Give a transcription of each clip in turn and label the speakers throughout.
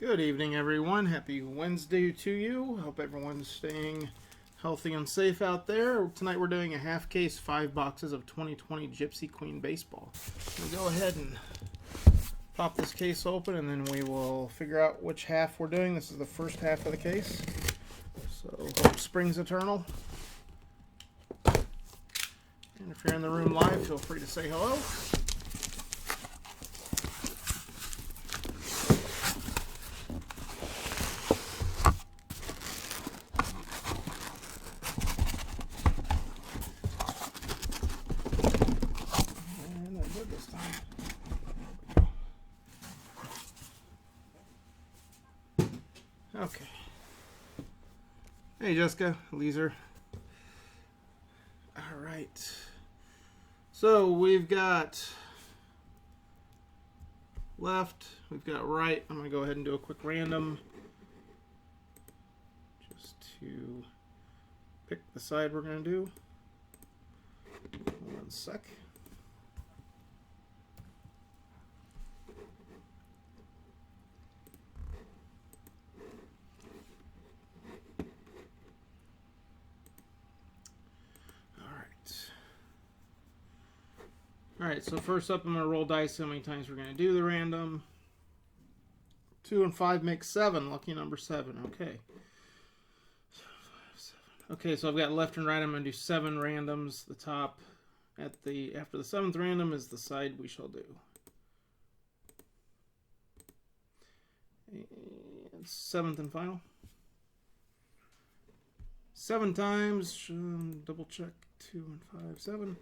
Speaker 1: Good evening, everyone. Happy Wednesday to you. Hope everyone's staying healthy and safe out there. Tonight we're doing a half case, 5 boxes of 2020 Gypsy Queen Baseball. We'll go ahead and pop this case open, and then we will figure out which half we're doing. This is the first half of the case. So, hope springs eternal. And if you're in the room live, feel free to say hello. Okay. Hey, Jessica, Leeser. All right. So we've got left, we've got right. I'm going to go ahead and do a quick random just to pick the side we're going to do. Hold on a sec. Alright, so first up I'm going to roll dice how many times we're going to do the random. 2 and 5 make 7. Lucky number 7. Okay. Okay, so I've got left and right. I'm going to do 7 randoms. The top after the 7th random is the side we shall do. And 7th and final. 7 times. Double check. 2 and 5. 7.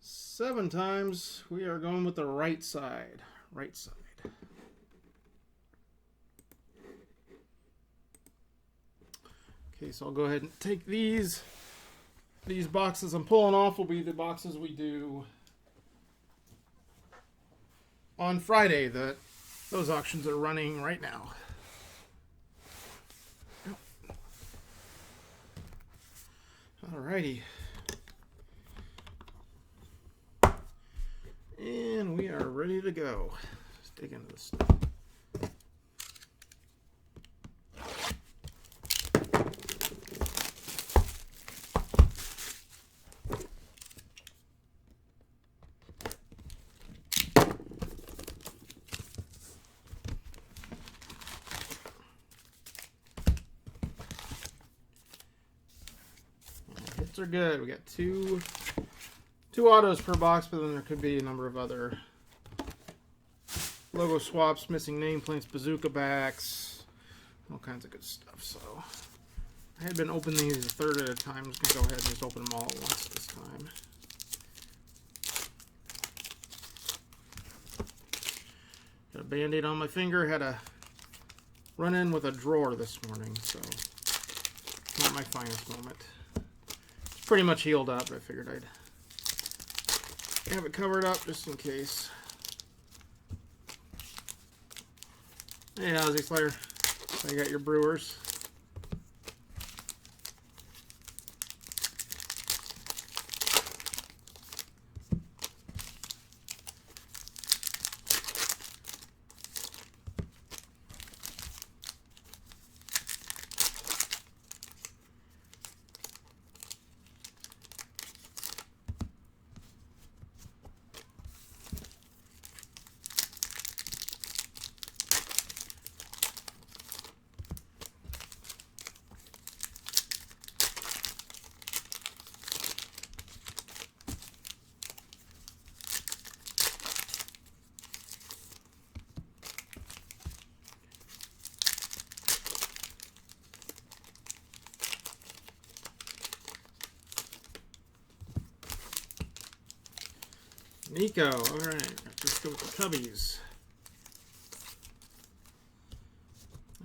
Speaker 1: 7 times, we are going with the right side. Right side. Okay, so I'll go ahead and take these. These boxes I'm pulling off will be the boxes we do on Friday. Those auctions are running right now. Alrighty. And we are ready to go. Let's dig into this stuff. Hits are good. We got two autos per box, but then there could be a number of other logo swaps, missing nameplates, bazooka backs, all kinds of good stuff. So I had been opening these a third at a time. I'm just going to go ahead and just open them all at once this time. Got a band-aid on my finger. Had a run-in with a drawer this morning, so not my finest moment. It's pretty much healed up, but I figured I'd have it covered up just in case. Hey, Ozzy Slayer. So you got your Brewers. Nico, alright, let's go with the Cubbies.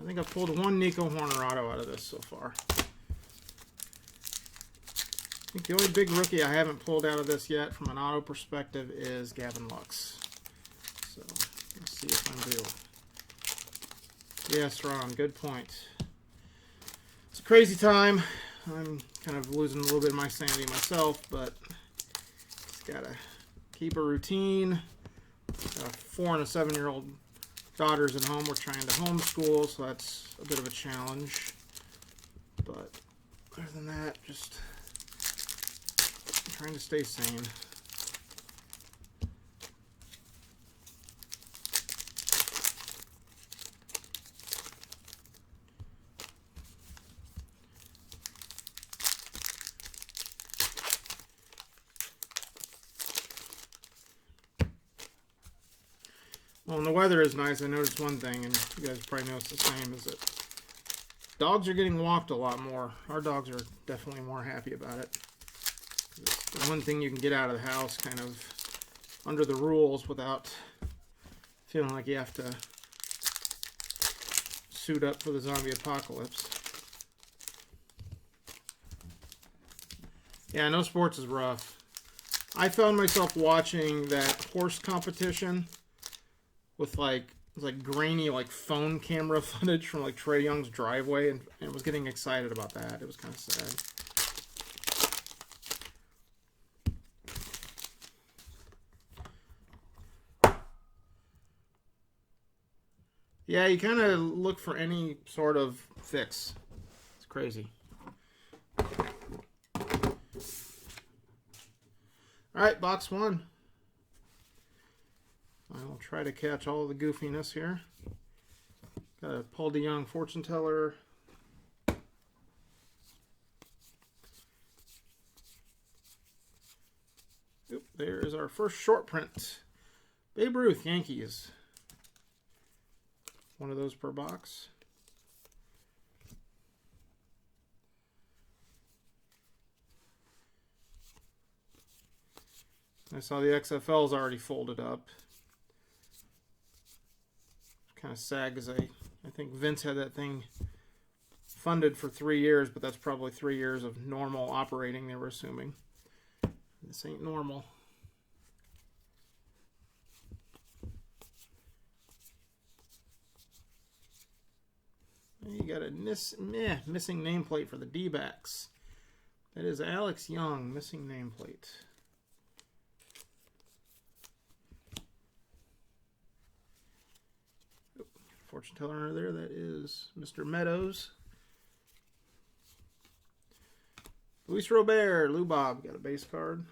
Speaker 1: I think I've pulled one Nico Hornerado out of this so far. I think the only big rookie I haven't pulled out of this yet from an auto perspective is Gavin Lux. So, let's see if I'm due. Yes, Ron, good point. It's a crazy time. I'm kind of losing a little bit of my sanity myself, but just gotta keep a routine. Got a 4- and 7-year-old daughter's at home. We're trying to homeschool, so that's a bit of a challenge. But other than that, just trying to stay sane. Well, and the weather is nice. I noticed one thing, and you guys probably noticed the same, is that dogs are getting walked a lot more. Our dogs are definitely more happy about it. It's the one thing you can get out of the house kind of under the rules without feeling like you have to suit up for the zombie apocalypse. Yeah, no sports is rough. I found myself watching that horse competition with like grainy like phone camera footage from like Trey Young's driveway, and was getting excited about that. It was kind of sad. Yeah, you kind of look for any sort of fix. It's crazy. All right, box one. I will try to catch all the goofiness here. Got a Paul DeYoung fortune teller. Oop, there is our first short print. Babe Ruth, Yankees. One of those per box. I saw the XFL's already folded up. Kind of sad because I think Vince had that thing funded for 3 years, but that's probably 3 years of normal operating they were assuming. This ain't normal. You got a missing nameplate for the D-backs. That is Alex Young, missing nameplate. Fortune teller under there, that is Mr. Meadows. Luis Robert, Lou Bob, got a base card.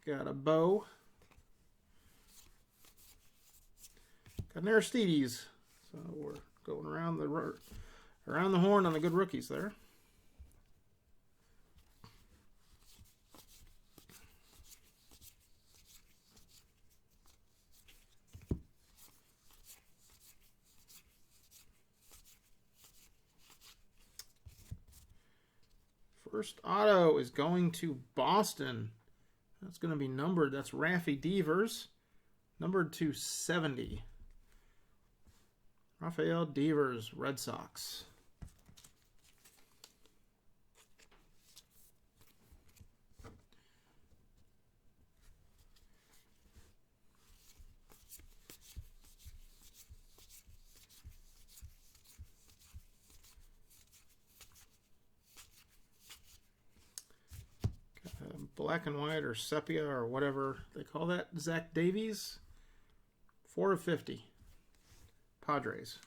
Speaker 1: Got a Bo. Got an Aristides. So we're going around the horn on the good rookies there. First auto is going to Boston. That's going to be numbered. That's Raffy Devers, numbered to 70. Rafael Devers, Red Sox. Black and white or sepia or whatever they call that. Zach Davies, 4/50. Padres.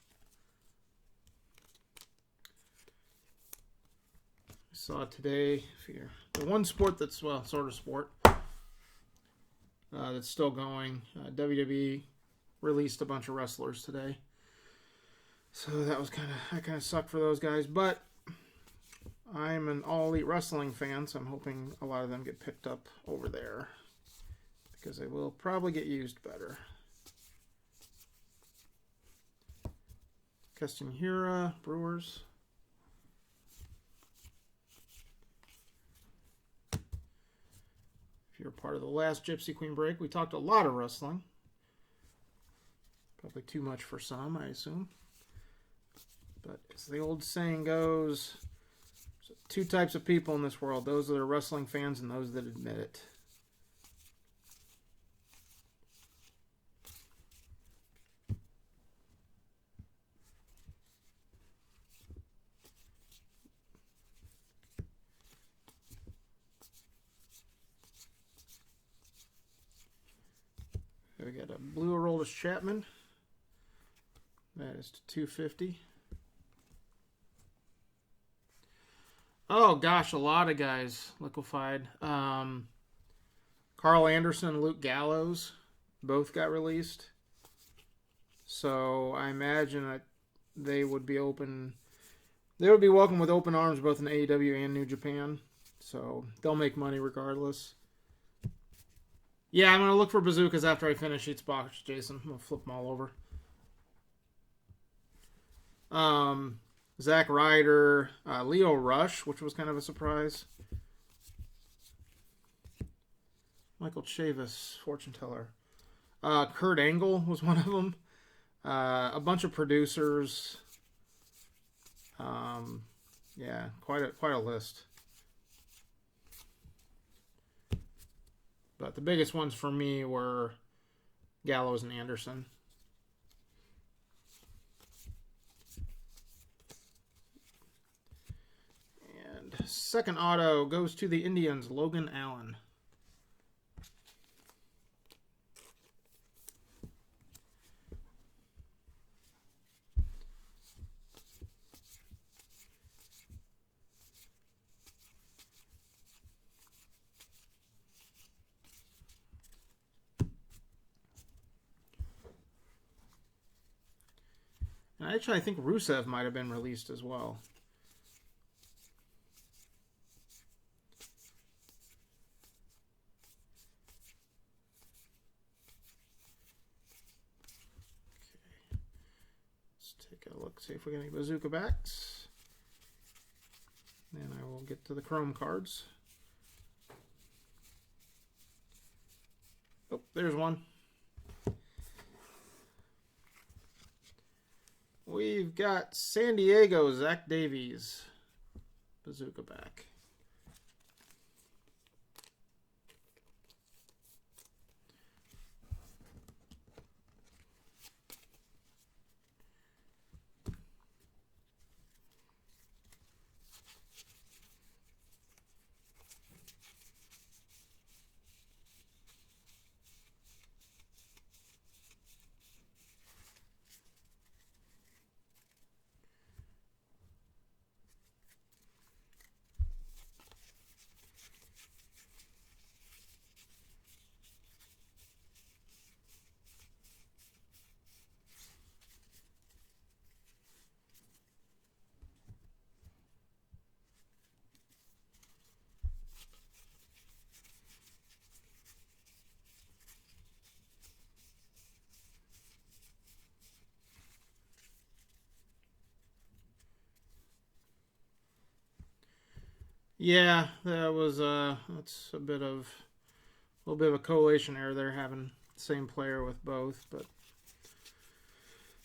Speaker 1: I saw it today. The one sport that's, well, sort of sport that's still going. WWE released a bunch of wrestlers today, so that kind of sucked for those guys. But I'm an All Elite Wrestling fan, so I'm hoping a lot of them get picked up over there because they will probably get used better. Castanhira, Brewers. If you're part of the last Gypsy Queen break, we talked a lot of wrestling. Probably too much for some, I assume. But as the old saying goes, there's two types of people in this world. Those that are wrestling fans and those that admit it. Blue Aroldis Chapman. That is to 250. Oh, gosh, a lot of guys liquefied. Carl Anderson and Luke Gallows both got released. So I imagine that they would be open. They would be welcome with open arms both in AEW and New Japan. So they'll make money regardless. Yeah, I'm going to look for bazookas after I finish each box, Jason. I'm going to flip them all over. Zack Ryder, Leo Rush, which was kind of a surprise. Michael Chavis, fortune teller. Kurt Angle was one of them. A bunch of producers. Yeah, quite a list. But the biggest ones for me were Gallows and Anderson. And second auto goes to the Indians, Logan Allen. And actually, I think Rusev might have been released as well. Okay. Let's take a look, see if we get any bazooka backs. Then I will get to the chrome cards. Oh, there's one. We've got San Diego, Zach Davies, bazooka back. Yeah, that was that's a little bit of a collation error there, having the same player with both, but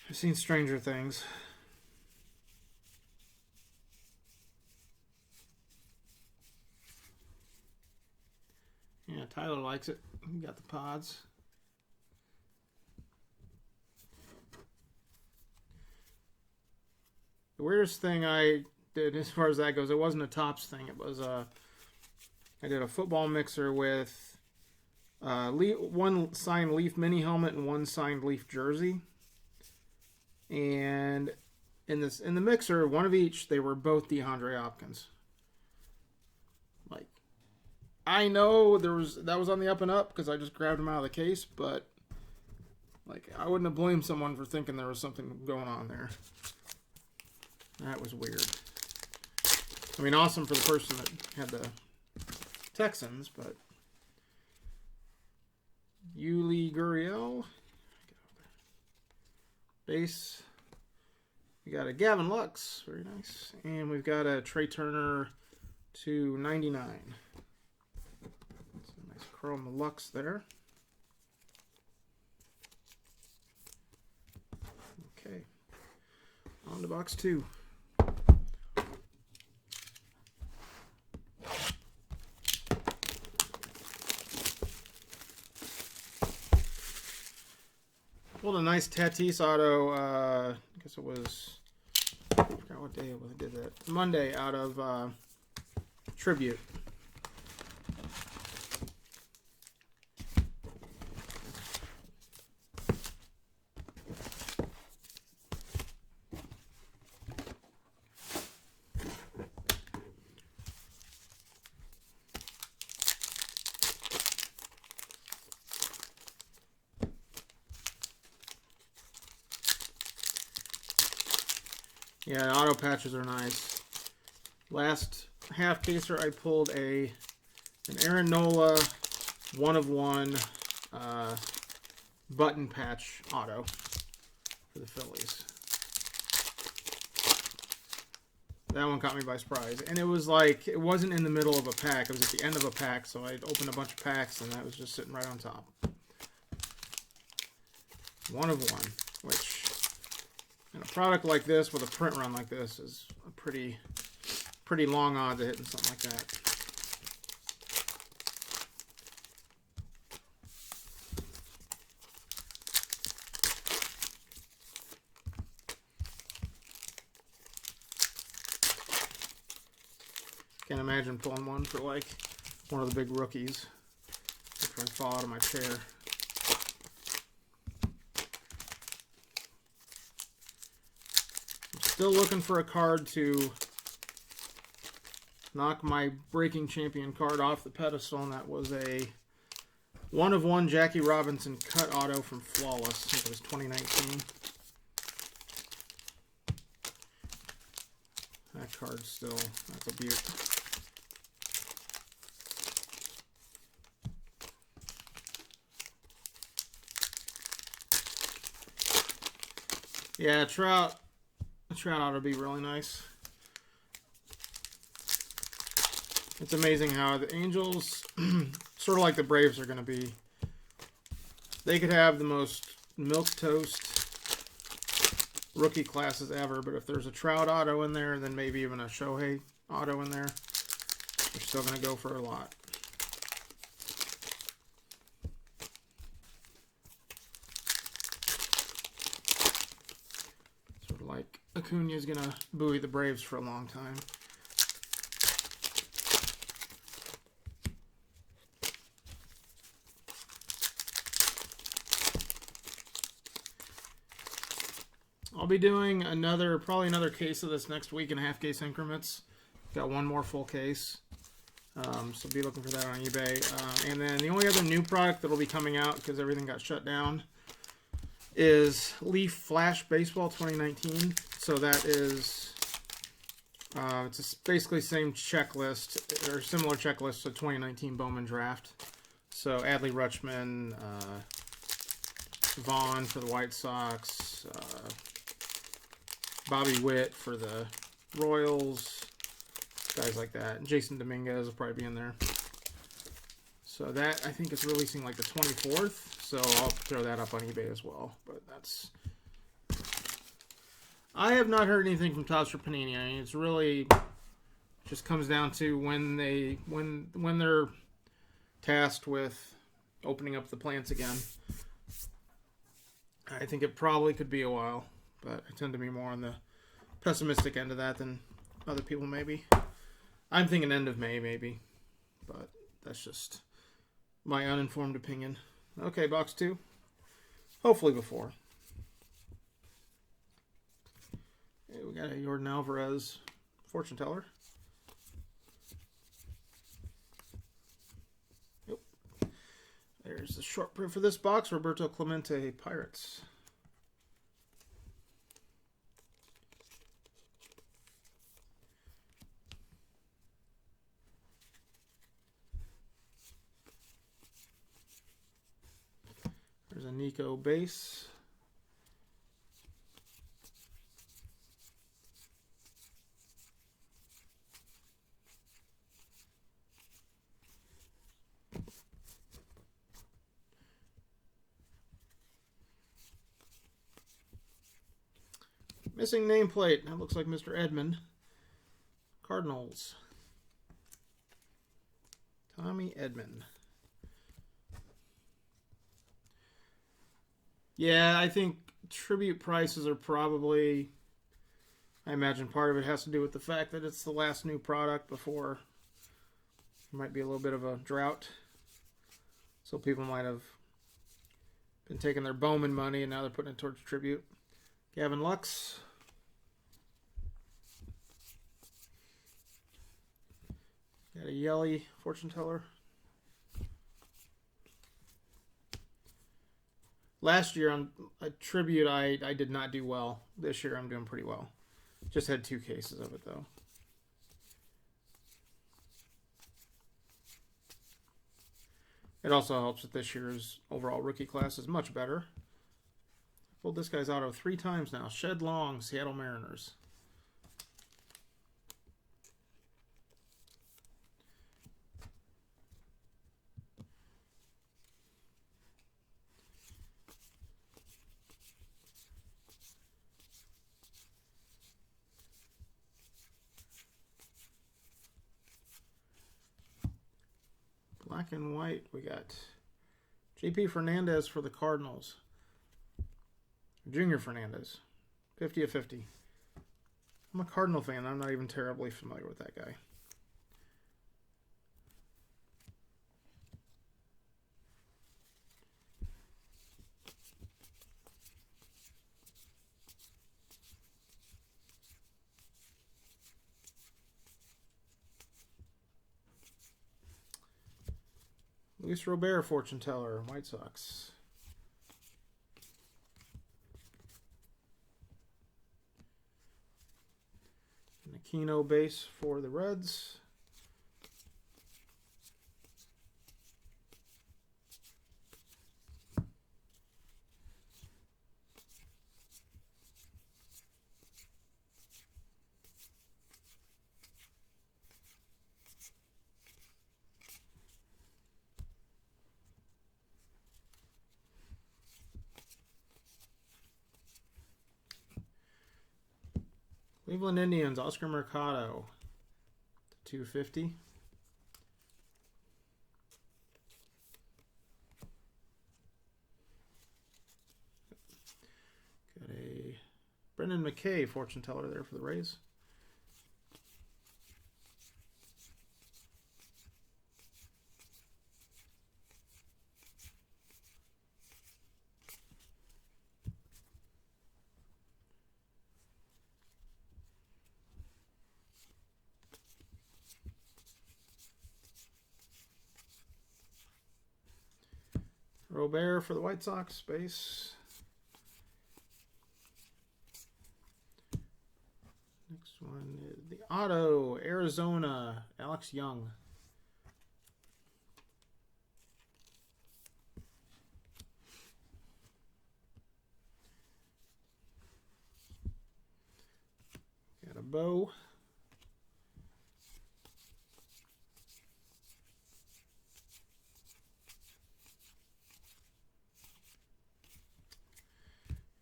Speaker 1: I've seen stranger things. Yeah, Tyler likes it. We got the pods. The weirdest thing I did, as far as that goes, it wasn't a Topps thing. It was I did a football mixer with one signed Leaf mini helmet and one signed Leaf jersey. And in the mixer, one of each, they were both DeAndre Hopkins. Like, I know that was on the up and up because I just grabbed him out of the case, but like, I wouldn't have blamed someone for thinking there was something going on there. That was weird. I mean, awesome for the person that had the Texans, but Yuli Gurriel, base. We got a Gavin Lux, very nice, and we've got a Trey Turner to 99. That's a nice chrome Lux there. Okay, on to box 2. Pulled a nice Tatis auto. I guess it was, I forgot what day I did that. Monday out of Tribute. Yeah, auto patches are nice. Last half caser, I pulled an Aaron Nola 1/1 button patch auto for the Phillies. That one caught me by surprise. And it was like, it wasn't in the middle of a pack. It was at the end of a pack, so I opened a bunch of packs, and that was just sitting right on top. 1/1, which, in a product like this, with a print run like this, is a pretty long odds of hitting something like that. Can't imagine pulling one for like one of the big rookies. I'll try to fall out of my chair. I'm still looking for a card to knock my Breaking Champion card off the pedestal, and that was a 1/1 Jackie Robinson cut auto from Flawless. I think it was 2019. That card's still, that's a beaut. Yeah, Trout ought to be really nice. It's amazing how the Angels, sort of like the Braves, are going to be. They could have the most milquetoast rookie classes ever, but if there's a Trout auto in there, then maybe even a Shohei auto in there, they're still going to go for a lot. Sort of like Acuna's going to buoy the Braves for a long time. I'll be doing probably another case of this next week in half case increments. Got one more full case. So be looking for that on eBay. And then the only other new product that will be coming out, because everything got shut down, is Leaf Flash Baseball 2019. So that is, it's basically same checklist, or similar checklist to 2019 Bowman Draft. So Adley Rutschman, Vaughn for the White Sox, Bobby Witt for the Royals, guys like that. Jason Dominguez will probably be in there. So that, I think, is releasing like the 24th. So I'll throw that up on eBay as well. But that's... I have not heard anything from Topps or Panini. I mean, it's really just comes down to when they're tasked with opening up the plants again. I think it probably could be a while, but I tend to be more on the pessimistic end of that than other people maybe. I'm thinking end of May maybe, but that's just my uninformed opinion. Okay, box 2. Hopefully before. Okay, we got a Jordan Alvarez fortune teller. Yep. There's the short print for this box. Roberto Clemente, Pirates. There's a Nico base. Missing nameplate. That looks like Mr. Edmond. Cardinals. Tommy Edmond. Yeah, I think tribute prices are probably, I imagine part of it has to do with the fact that it's the last new product before there might be a little bit of a drought. So people might have been taking their Bowman money and now they're putting it towards tribute. Gavin Lux. Got a Yelly fortune teller. Last year on a tribute, I did not do well. This year I'm doing pretty well. Just had 2 cases of it, though. It also helps that this year's overall rookie class is much better. Pulled this guy's auto 3 times now. Shed Long, Seattle Mariners. Black and white, we got JP Fernandez for the Cardinals. Junior Fernandez, 50 of 50. I'm a Cardinal fan. I'm not even terribly familiar with that guy. Luis Robert, fortune teller, White Sox. And a Aquino base for the Reds. Cleveland Indians, Oscar Mercado, 250. Got a Brendan McKay, fortune teller there for the Rays. Robert for the White Sox, base. Next one is the auto, Arizona, Alex Young. Got a bow.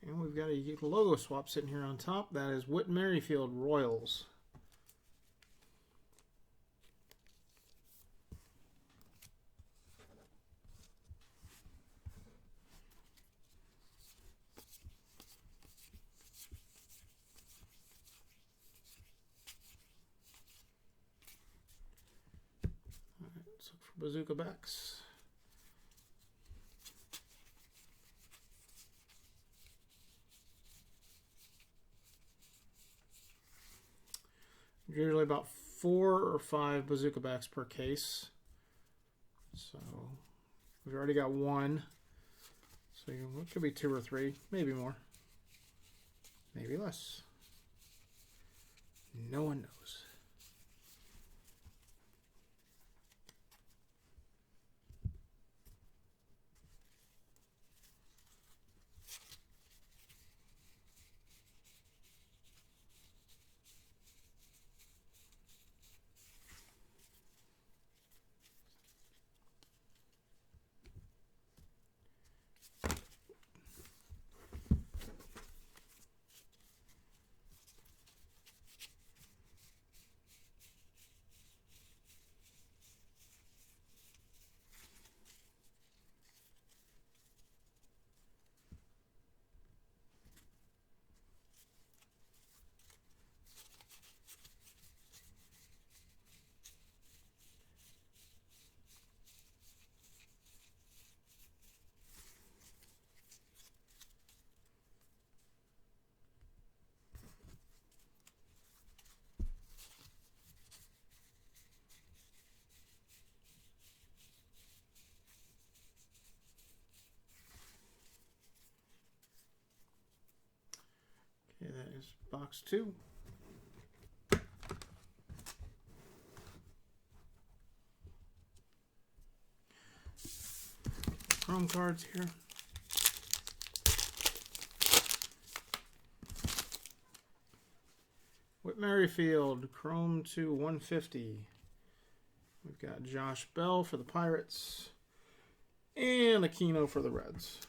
Speaker 1: And we've got a logo swap sitting here on top. That is Whit Merrifield, Royals. All right, let's look for Bazooka backs. Usually about 4 or 5 Bazooka backs per case. So we've already got 1. So it could be 2 or 3, maybe more, maybe less. No one knows. Okay, that is box 2. Chrome cards here. Whit Merrifield, Chrome to 150. We've got Josh Bell for the Pirates. And Aquino for the Reds.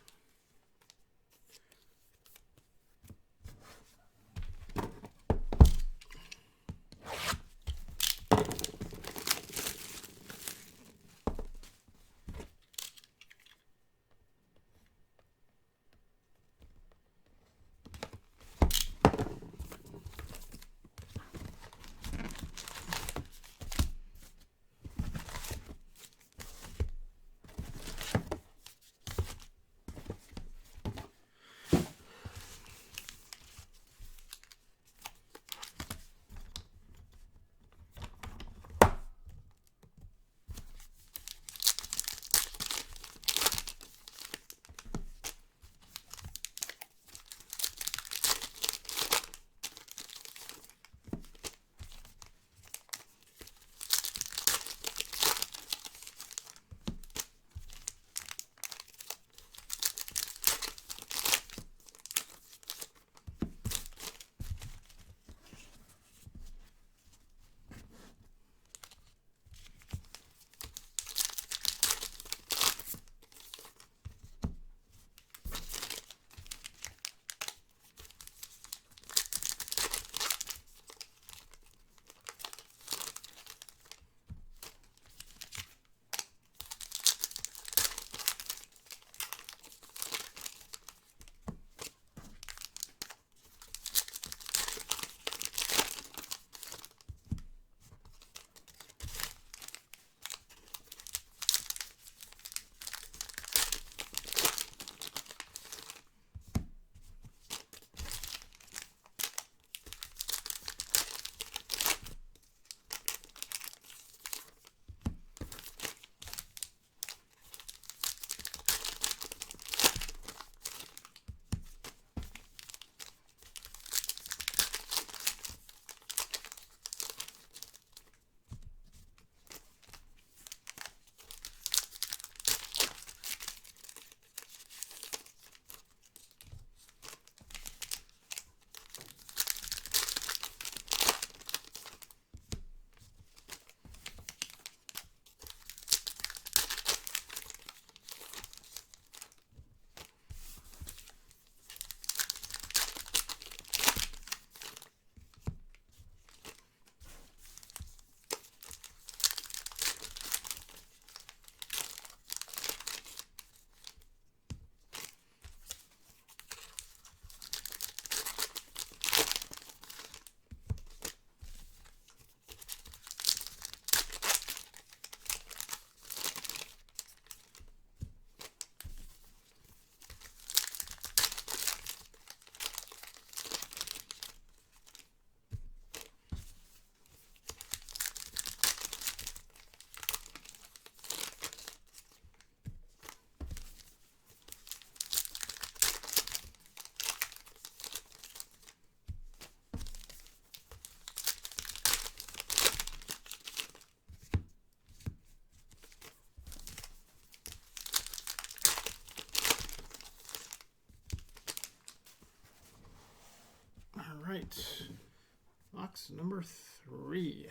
Speaker 1: right. Box number 3.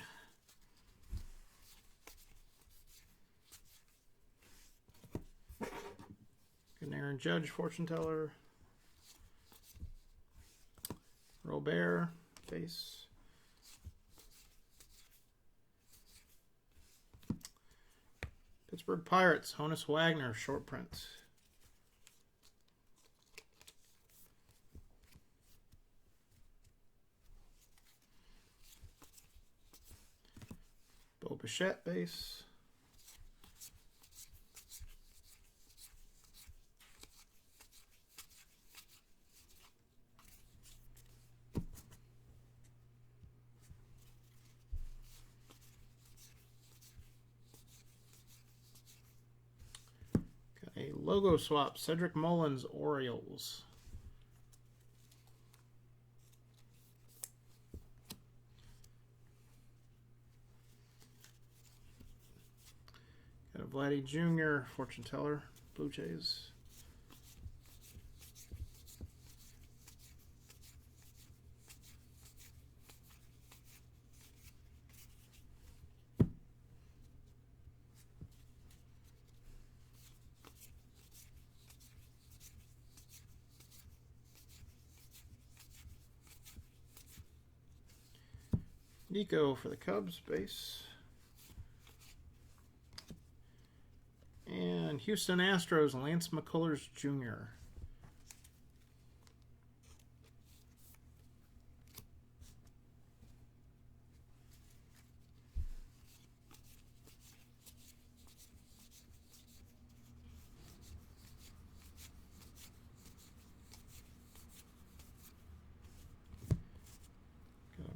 Speaker 1: Good Aaron Judge, fortune teller. Robert, face. Pittsburgh Pirates, Honus Wagner, short print. Bo Bichette, base. Got a logo swap, Cedric Mullins, Orioles. Got a Vladdy Jr., fortune teller, Blue Jays. Nico for the Cubs, base. And Houston Astros, Lance McCullers Jr.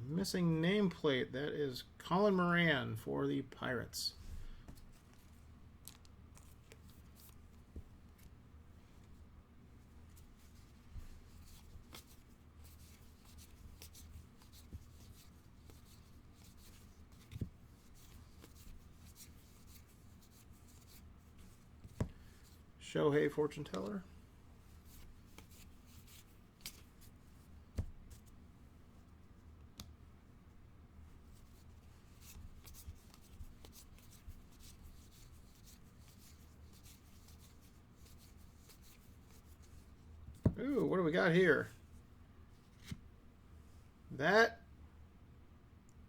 Speaker 1: Missing nameplate. That is Colin Moran for the Pirates. Shohei Fortune Teller. Ooh, what do we got here? That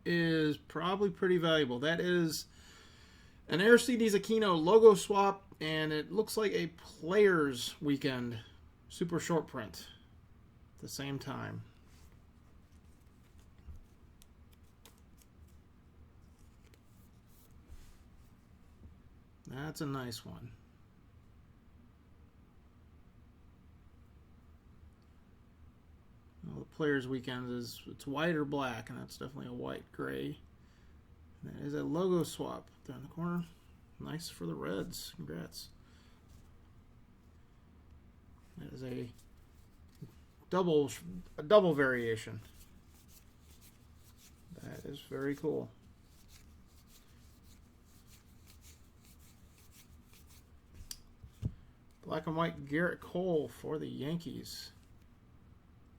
Speaker 1: is probably pretty valuable. That is an Aristides Aquino logo swap, and it looks like a Players Weekend super short print at the same time. That's a nice one. Well, the Players Weekend it's white or black, and that's definitely a white gray. And that is a logo swap there in the corner. Nice for the Reds. Congrats. That is a double variation. That is very cool. Black and white Garrett Cole for the Yankees.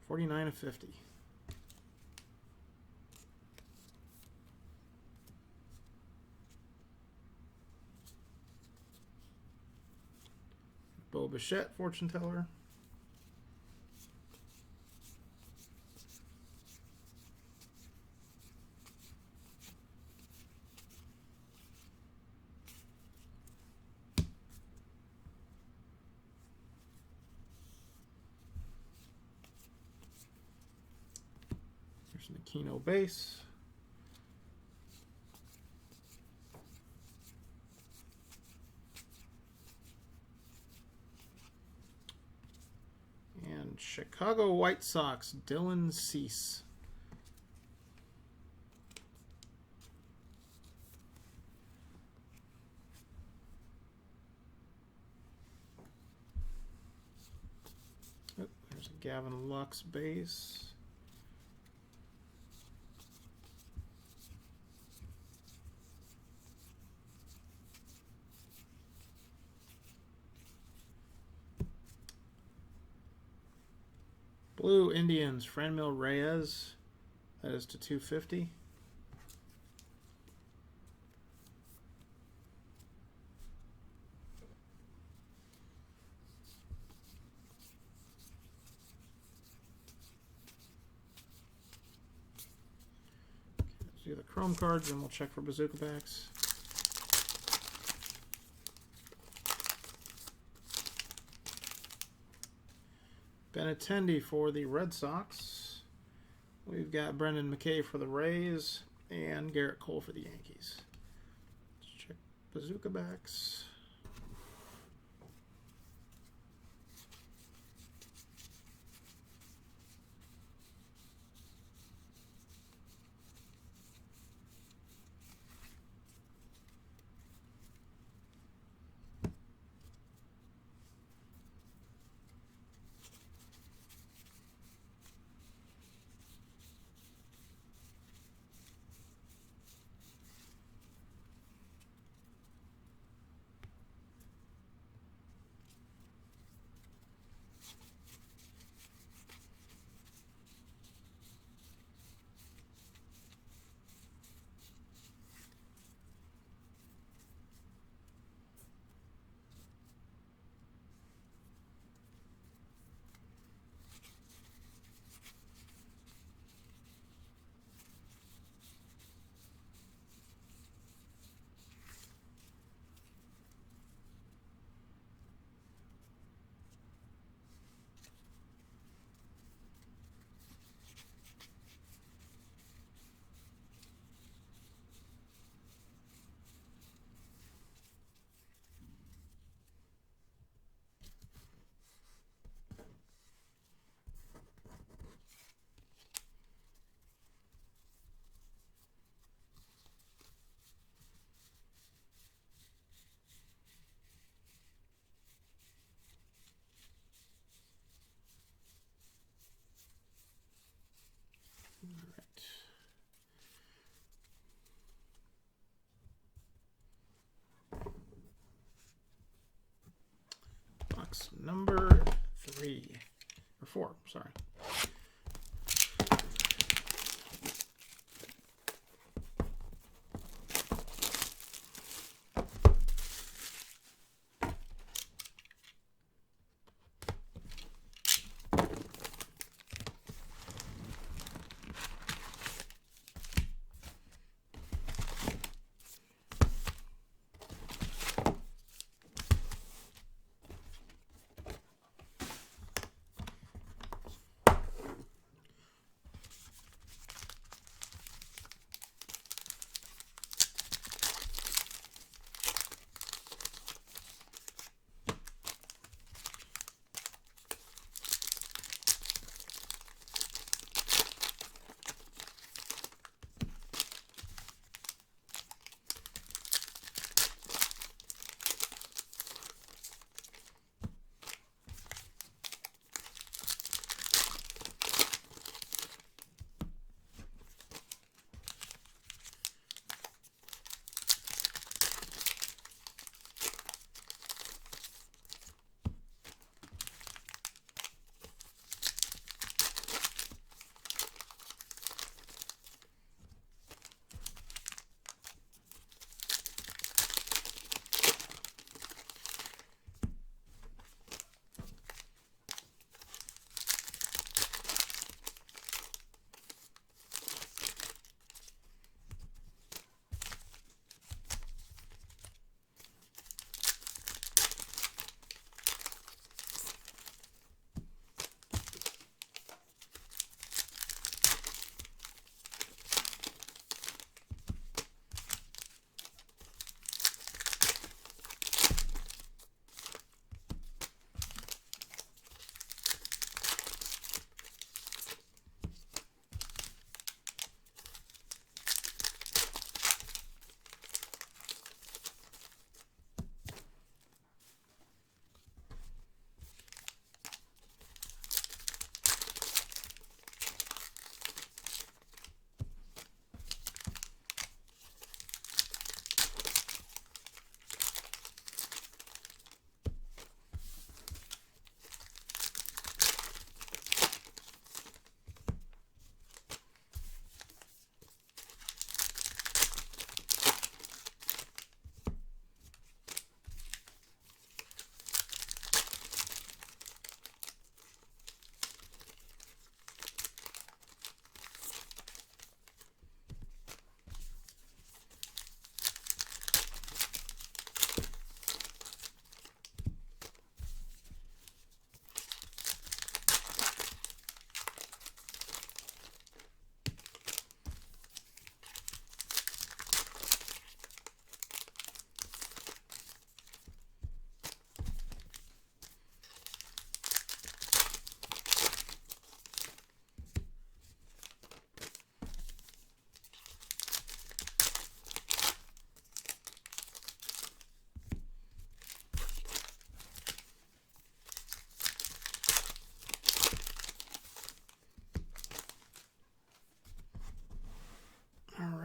Speaker 1: 49/50. Bo Bichette, Fortune Teller. There's an Aquino base. And Chicago White Sox, Dylan Cease. Oh, there's a Gavin Lux base. Blue Indians, Franmil Reyes. That is to 250. Let's do the Chrome cards, and we'll check for Bazooka backs. Benintendi for the Red Sox. We've got Brendan McKay for the Rays and Garrett Cole for the Yankees. Let's check Bazooka backs. box number 3 or 4. Sorry.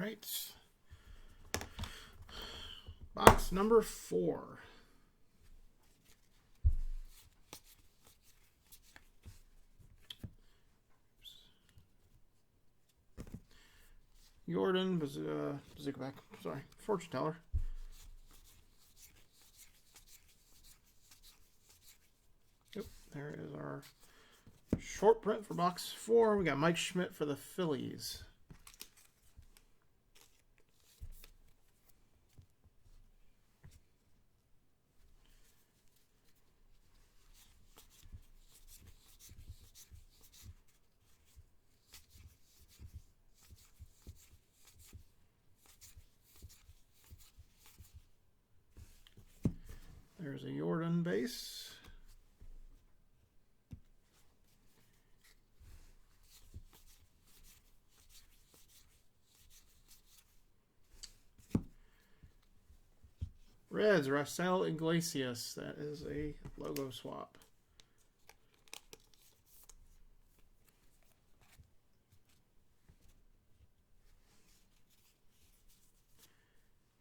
Speaker 1: right. Box number 4. Jordan, Bazookaback, sorry, Fortune Teller. Yep, there is our short print for box 4. We got Mike Schmidt for the Phillies. There's a Jordan base. Reds, Raisel Iglesias. That is a logo swap.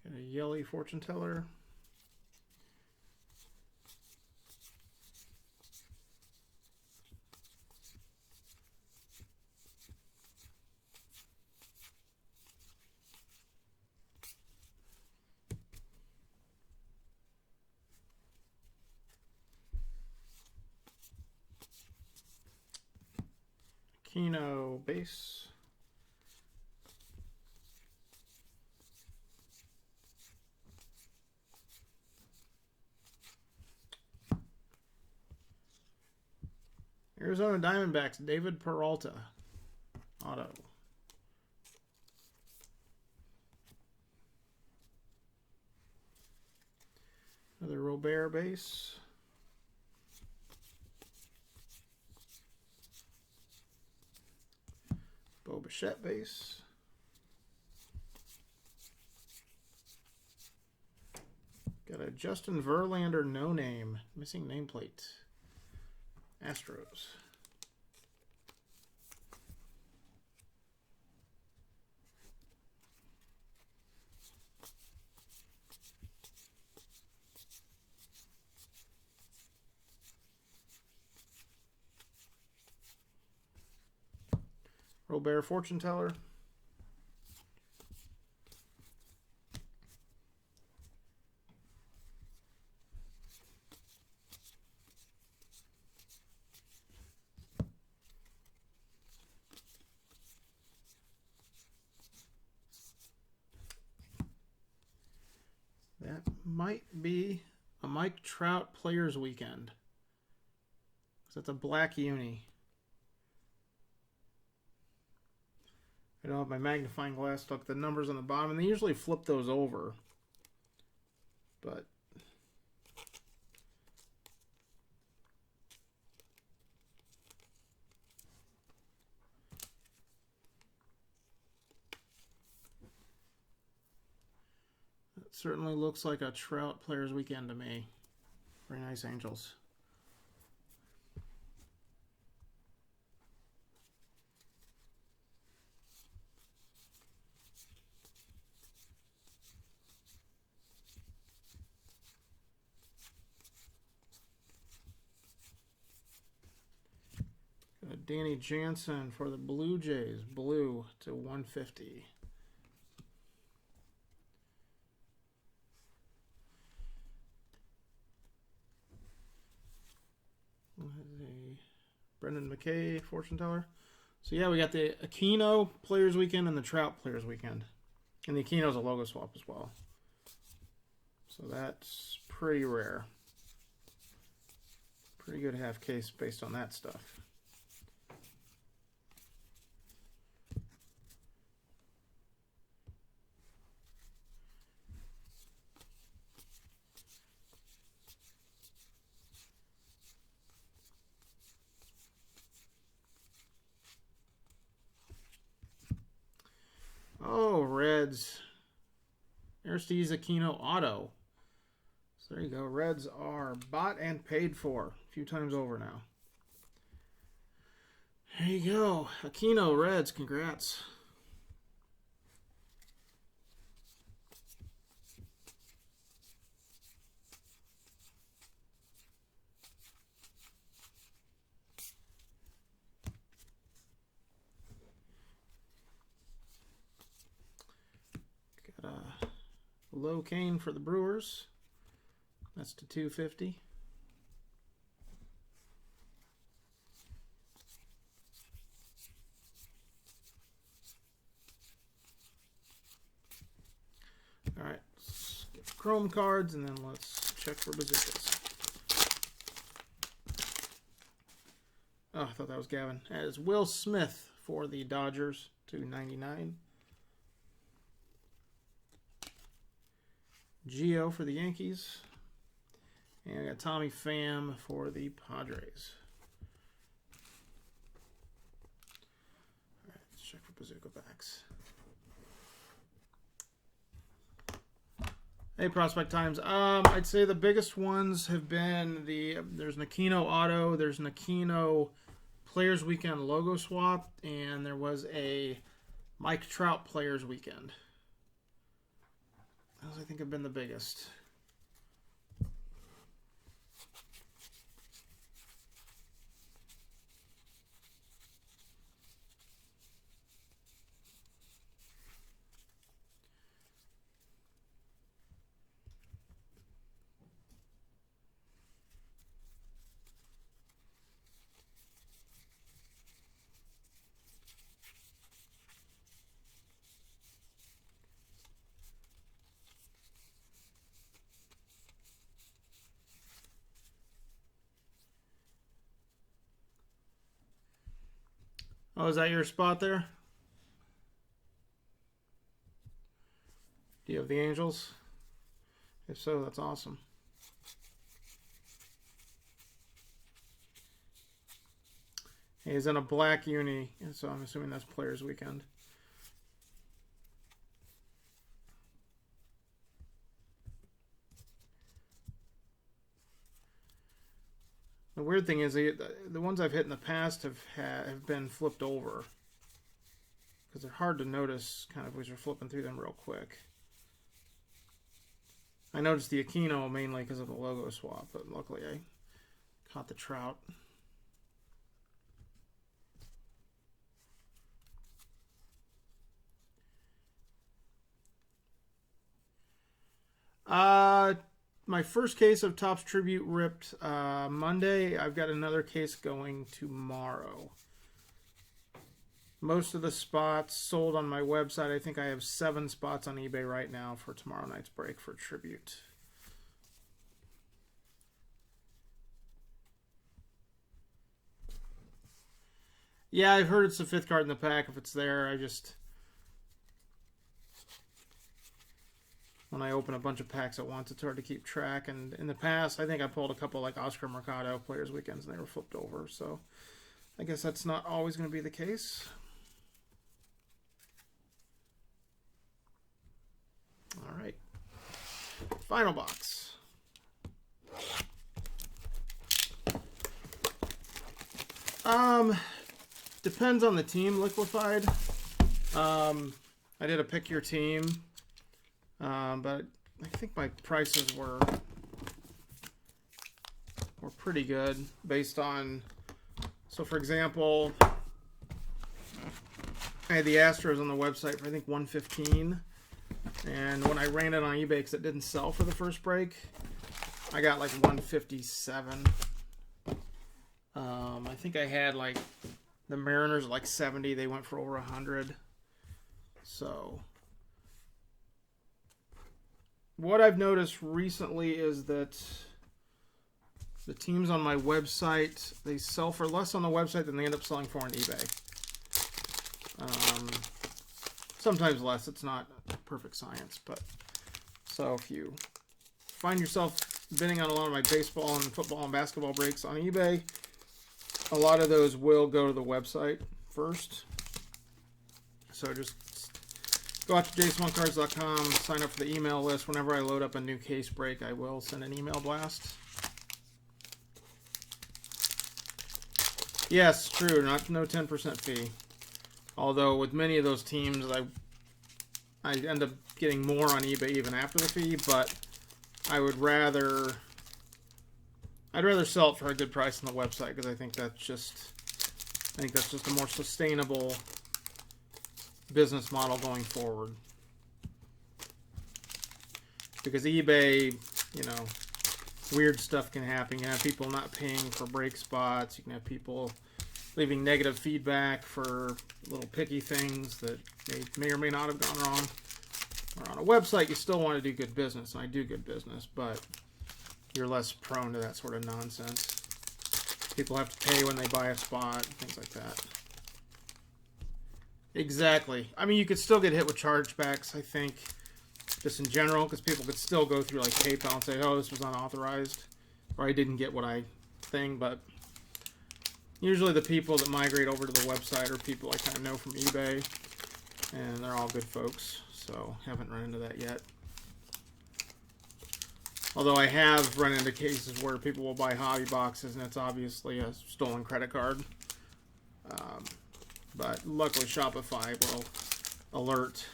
Speaker 1: Got a Yelly Fortune Teller. Aquino base. Arizona Diamondbacks, David Peralta. Auto. Another Robert base. Bo Bichette base. Got a Justin Verlander no name. Missing nameplate. Astros. Robert Fortune Teller. That might be a Mike Trout Players Weekend. That's a black uni. I don't have my magnifying glass to look at the numbers on the bottom, and they usually flip those over. But it certainly looks like a Trout Players Weekend to me. Very nice, Angels. Danny Jansen for the Blue Jays, blue to 150. Brendan McKay, fortune teller. So yeah, we got the Aquino Players Weekend and the Trout Players Weekend. And the Aquino's a logo swap as well. So that's pretty rare. Pretty good half case based on that stuff. Oh, Reds. Aristides Aquino auto. So there you go. Reds are bought and paid for a few times over now. There you go. Aquino, Reds. Congrats. Got a low cane for the Brewers. That's to 250. All right, let's get the Chrome cards and then let's check for bazookas. Oh, I thought that was Gavin. That is Will Smith for the Dodgers, $2.99. Gio for the Yankees. And I got Tommy Pham for the Padres. All right, let's check for bazooka backs. Hey, Prospect Times. I'd say the biggest ones have been there's an Aquino auto, there's an Aquino Players Weekend logo swap, and there was a Mike Trout Players Weekend. Those I think have been the biggest. Oh, is that your spot there? Do you have the Angels? If so, that's awesome. He's in a black uni, and so I'm assuming that's Players Weekend. The weird thing is, the ones I've hit in the past have been flipped over, because they're hard to notice kind of as you're flipping through them real quick. I noticed the Aquino mainly because of the logo swap, but luckily I caught the Trout. My first case of Topps Tribute ripped Monday. I've got another case going tomorrow. Most of the spots sold on my website. I think I have 7 spots on eBay right now for tomorrow night's break for Tribute. Yeah, I've heard it's the 5th card in the pack. If it's there, when I open a bunch of packs at once, it's hard to keep track. And in the past, I think I pulled a couple like Oscar Mercado Players Weekends, and they were flipped over. So I guess that's not always going to be the case. All right. Final box. Depends on the team, Liquefied. I did a pick your team. But I think my prices were pretty good based on, so for example, I had the Astros on the website for I think 115, and when I ran it on eBay because it didn't sell for the first break, I got like 157. I think I had like the Mariners like 70, they went for over 100. So what I've noticed recently is that the teams on my website, they sell for less on the website than they end up selling for on eBay. Sometimes less. It's not perfect science, but so if you find yourself bidding on a lot of my baseball and football and basketball breaks on eBay, a lot of those will go to the website first. So just go out to JaySwanCards.com, sign up for the email list. Whenever I load up a new case break, I will send an email blast. Yes, true. No 10% fee. Although with many of those teams, I end up getting more on eBay even after the fee. But I'd rather sell it for a good price on the website because I think that's just a more sustainable business model going forward. Because eBay, weird stuff can happen. You can have people not paying for break spots. You can have people leaving negative feedback for little picky things that may or may not have gone wrong. Or on a website, you still want to do good business, and I do good business, but you're less prone to that sort of nonsense. People have to pay when they buy a spot, things like that. Exactly. I mean, you could still get hit with chargebacks, I think, just in general, because people could still go through like PayPal and say, oh, this was unauthorized, or I didn't get what I think, but usually the people that migrate over to the website are people I kind of know from eBay, and they're all good folks, so haven't run into that yet. Although I have run into cases where people will buy hobby boxes and it's obviously a stolen credit card. But luckily Shopify will alert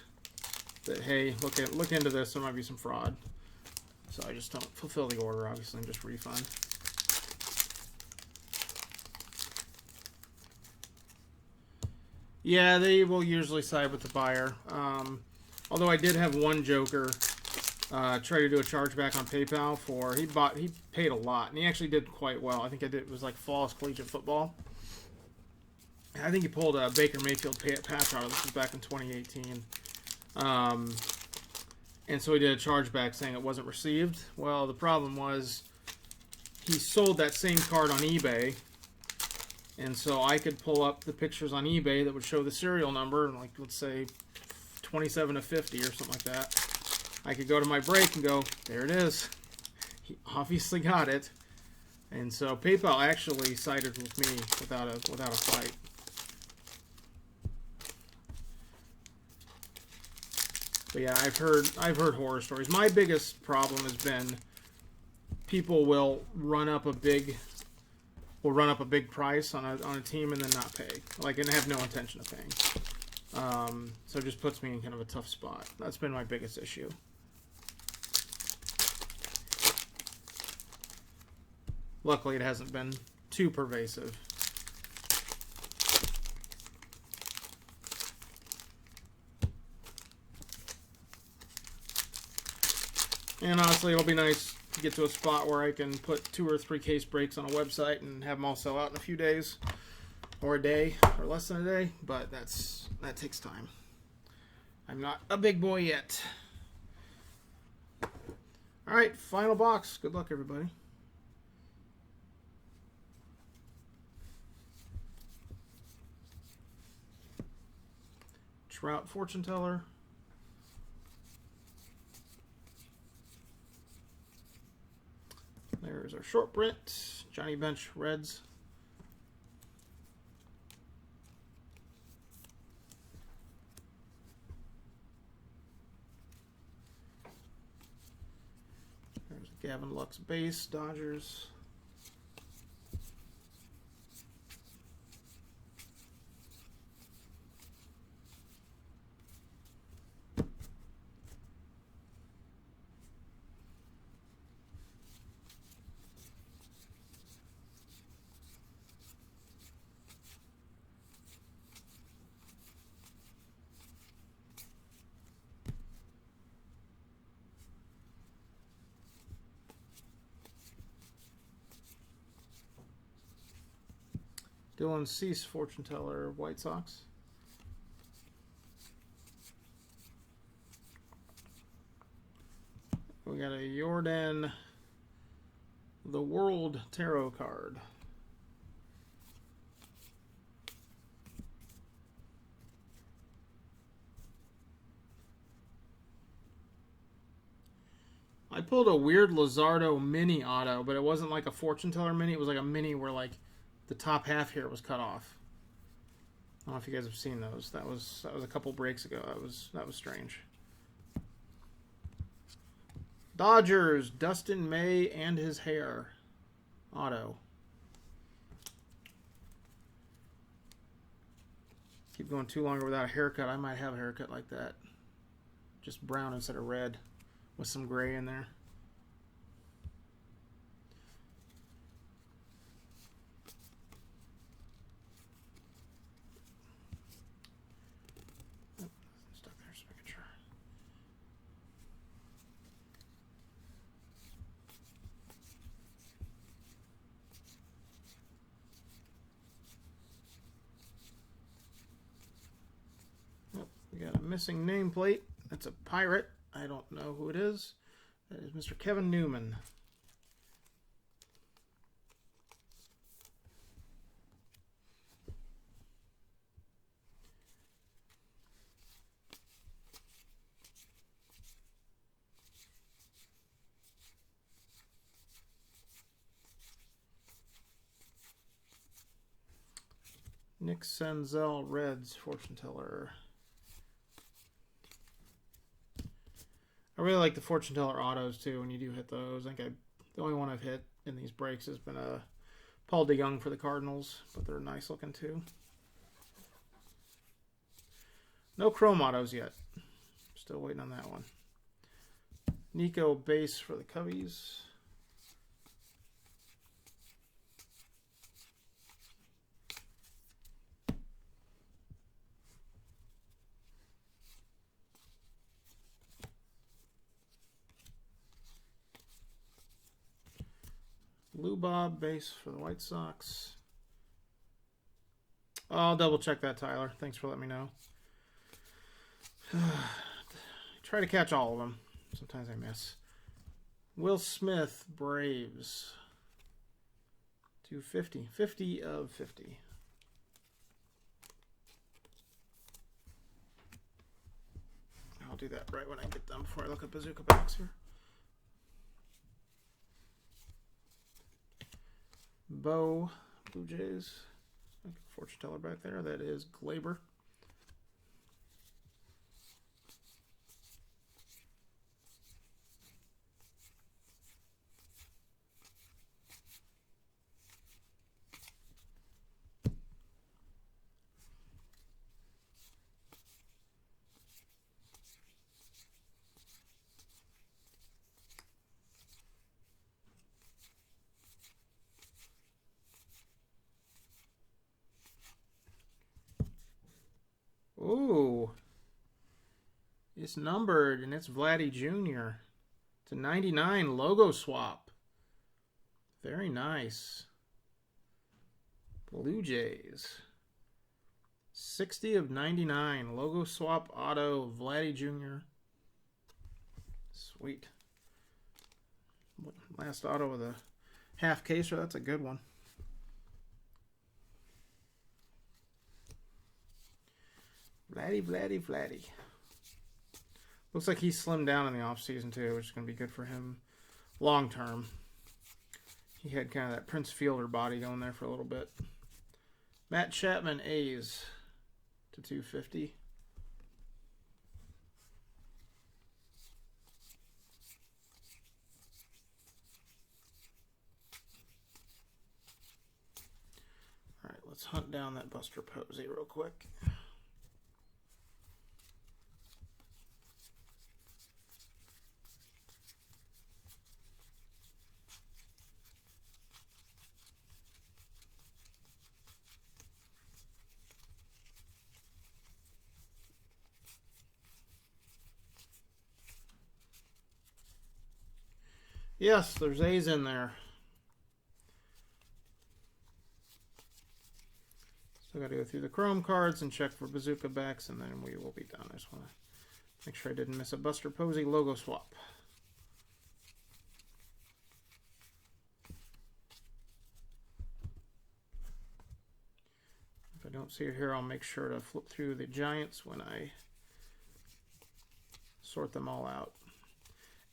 Speaker 1: that, hey, look into this, there might be some fraud. So I just don't fulfill the order, obviously, and just refund. Yeah, they will usually side with the buyer. Although I did have one joker try to do a chargeback on PayPal for, he paid a lot, and he actually did quite well. I think it was like Falls Collegiate Football. I think he pulled a Baker Mayfield patch out. This was back in 2018. And so he did a chargeback saying it wasn't received. Well, the problem was he sold that same card on eBay And so I could pull up the pictures on eBay that would show the serial number, like let's say 27 of 50 or something like that. I could go to my break and go, there it is. He obviously got it. And so PayPal actually sided with me without a fight. But yeah, I've heard horror stories. My biggest problem has been people will run up a big price on a team and then not pay, like, and have no intention of paying. So it just puts me in kind of a tough spot. That's been my biggest issue. Luckily, it hasn't been too pervasive. And honestly, it'll be nice to get to a spot where I can put 2 or 3 case breaks on a website and have them all sell out in a few days, or a day, or less than a day. But that takes time. I'm not a big boy yet. All right, final box. Good luck, everybody. Trout fortune teller. There's our short print. Johnny Bench Reds. There's Gavin Lux base, Dodgers. Dylan Cease, fortune teller, White Sox. We got a Jordan the World Tarot card. I pulled a weird Luzardo mini auto, but it wasn't like a fortune teller mini. It was like a mini where like the top half here was cut off. I don't know if you guys have seen those. That was a couple breaks ago. That was strange. Dodgers, Dustin May and his hair. Auto. Keep going too long without a haircut. I might have a haircut like that. Just brown instead of red with some gray in there. We got a missing nameplate. That's a pirate. I don't know who it is. That is Mr. Kevin Newman. Nick Senzel, Reds, fortune teller. I really like the fortune teller autos too. When you do hit those, I think the only one I've hit in these breaks has been a Paul DeYoung for the Cardinals, but they're nice looking too. No chrome autos yet. Still waiting on that one. Nico base for the Cubbies. Lou Bob base for the White Sox. I'll double check that, Tyler. Thanks for letting me know. Try to catch all of them. Sometimes I miss. Will Smith, Braves. 250. 50 of 50. I'll do that right when I get them before I look at bazooka backs here. Bo, Blue Jays. Fortune teller back there. That is Glaber. Ooh. It's numbered, and it's Vladdy Jr. It's a 99 logo swap. Very nice. Blue Jays. 60 of 99. Logo swap auto, Vladdy Jr. Sweet. Last auto of the half caser. That's a good one. Vladdy. Looks like he slimmed down in the offseason too, which is going to be good for him long term. He had kind of that Prince Fielder body going there for a little bit. Matt Chapman, A's to 250. All right, let's hunt down that Buster Posey real quick. Yes, there's A's in there. Still got to go through the Chrome cards and check for bazooka backs, and then we will be done. I just want to make sure I didn't miss a Buster Posey logo swap. If I don't see it here, I'll make sure to flip through the Giants when I sort them all out.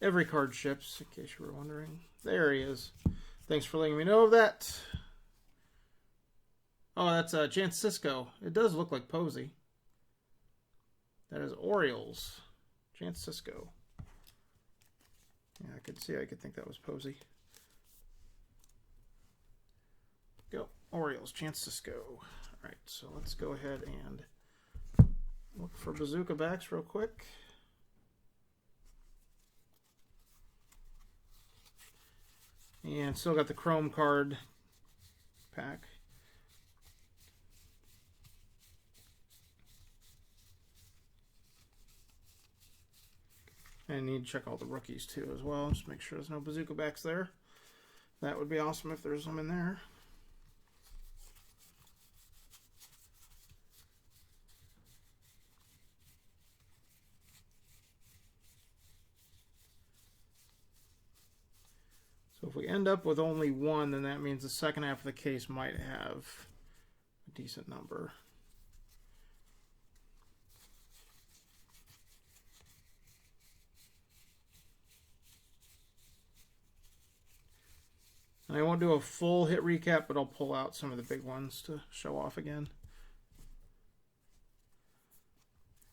Speaker 1: Every card ships, in case you were wondering. There he is. Thanks for letting me know of that. Oh, that's Chance Cisco. It does look like Posey. That is Orioles. Chance Cisco. Yeah, I could think that was Posey. Go. Orioles, Chance Cisco. All right, so let's go ahead and look for bazooka backs real quick. And still got the Chrome card pack. And I need to check all the rookies too as well. Just make sure there's no bazooka backs there. That would be awesome if there's some in there. So if we end up with only one, then that means the second half of the case might have a decent number. And I won't do a full hit recap, but I'll pull out some of the big ones to show off again.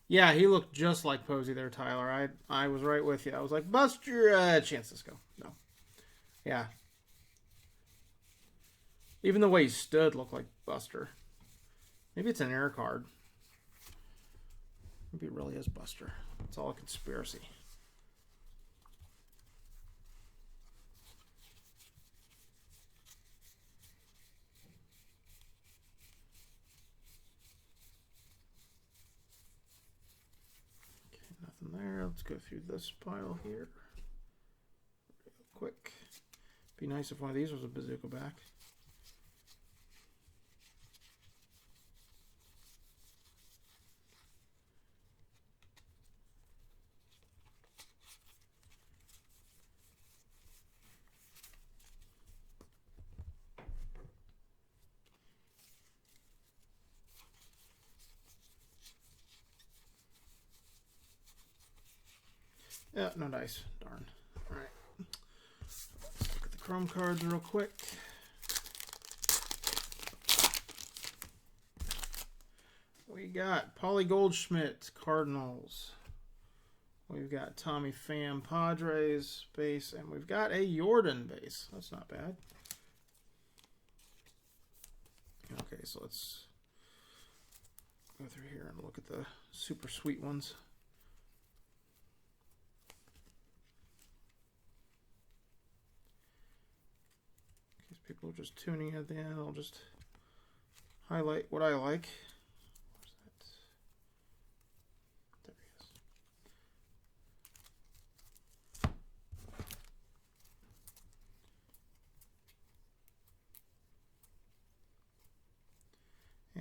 Speaker 1: Yeah, he looked just like Posey there, Tyler. I was right with you. I was like, bust your chances go. No. Yeah. Even the way he stood looked like Buster. Maybe it's an error card. Maybe it really is Buster. It's all a conspiracy. Okay, nothing there. Let's go through this pile here. Real quick. Be nice if one of these was a bazooka back. Yeah, no dice. Darn. All right. Let's look at the Chrome cards real quick. We got Paulie Goldschmidt, Cardinals. We've got Tommy Pham, Padres base, and we've got a Jordan base. That's not bad. Okay, so let's go through here and look at the super sweet ones. In case people are just tuning in at the end, I'll just highlight what I like.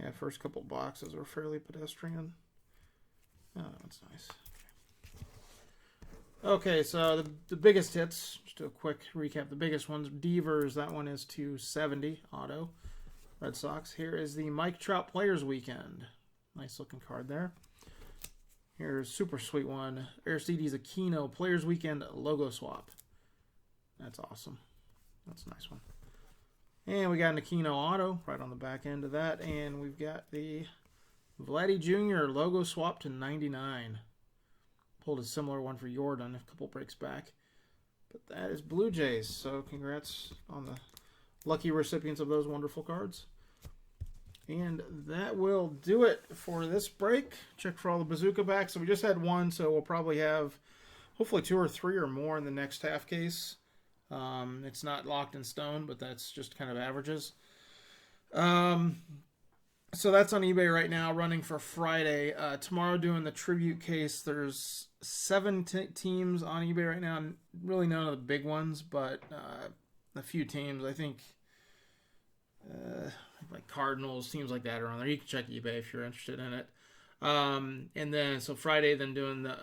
Speaker 1: Yeah, first couple boxes are fairly pedestrian. Oh, that's nice. Okay, so the biggest hits, just do a quick recap. The biggest ones, Devers, that one is 270 auto. Red Sox. Here is the Mike Trout Players Weekend. Nice looking card there. Here's super sweet one. Aristides Aquino Players Weekend logo swap. That's awesome. That's a nice one. And we got an Aquino auto right on the back end of that. And we've got the Vladdy Jr. logo swap to 99. Pulled a similar one for Jordan a couple breaks back. But that is Blue Jays. So congrats on the lucky recipients of those wonderful cards. And that will do it for this break. Check for all the bazooka backs. So we just had one, so we'll probably have hopefully 2 or 3 or more in the next half case. It's not locked in stone, but that's just kind of averages. So that's on eBay right now, running for Friday. Tomorrow doing the tribute case. There's 7 teams on eBay right now. Really none of the big ones, but a few teams. I think like Cardinals, teams like that are on there. You can check eBay if you're interested in it. And then so Friday, then doing the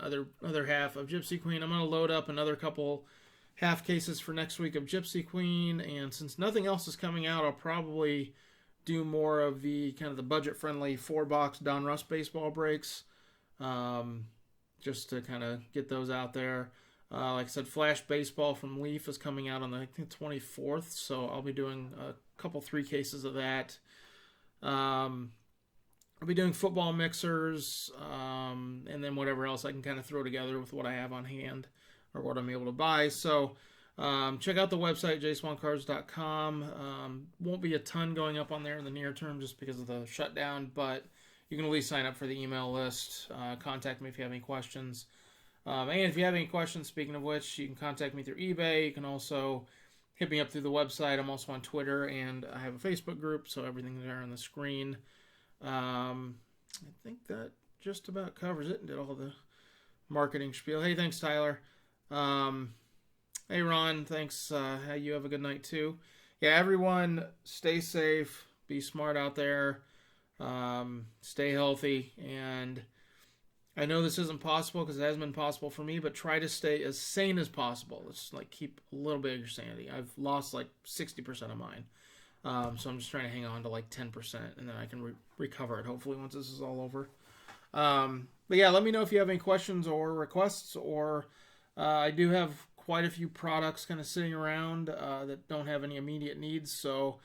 Speaker 1: other half of Gypsy Queen. I'm going to load up another couple half cases for next week of Gypsy Queen, and since nothing else is coming out, I'll probably do more of the kind of the budget-friendly 4-box Don Russ baseball breaks, just to kind of get those out there. Like I said, Flash Baseball from Leaf is coming out on the 24th, so I'll be doing a couple 3 cases of that. I'll be doing football mixers, and then whatever else I can kind of throw together with what I have on hand or what I'm able to buy. So check out the website, JaySwanCards.com. Won't be a ton going up on there in the near term just because of the shutdown, but you can at least sign up for the email list. Contact me if you have any questions. And if you have any questions, speaking of which, you can contact me through eBay. You can also hit me up through the website. I'm also on Twitter, and I have a Facebook group, so everything's there on the screen. I think that just about covers it and did all the marketing spiel. Hey, thanks, Tyler. Hey, Ron, thanks. You have a good night, too. Yeah, everyone, stay safe. Be smart out there. Stay healthy. And I know this isn't possible because it hasn't been possible for me, but try to stay as sane as possible. Let's keep a little bit of your sanity. I've lost 60% of mine. So I'm just trying to hang on to 10%, and then I can recover it, hopefully, once this is all over. But yeah, let me know if you have any questions or requests, or I do have quite a few products kind of sitting around that don't have any immediate needs. So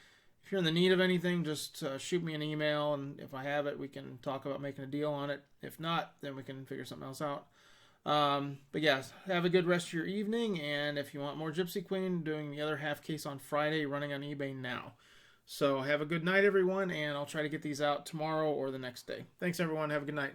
Speaker 1: if you're in the need of anything, just shoot me an email, and if I have it, we can talk about making a deal on it. If not, then we can figure something else out. But yes, have a good rest of your evening, and if you want more Gypsy Queen, doing the other half case on Friday, running on eBay now. So have a good night, everyone, and I'll try to get these out tomorrow or the next day. Thanks, everyone. Have a good night.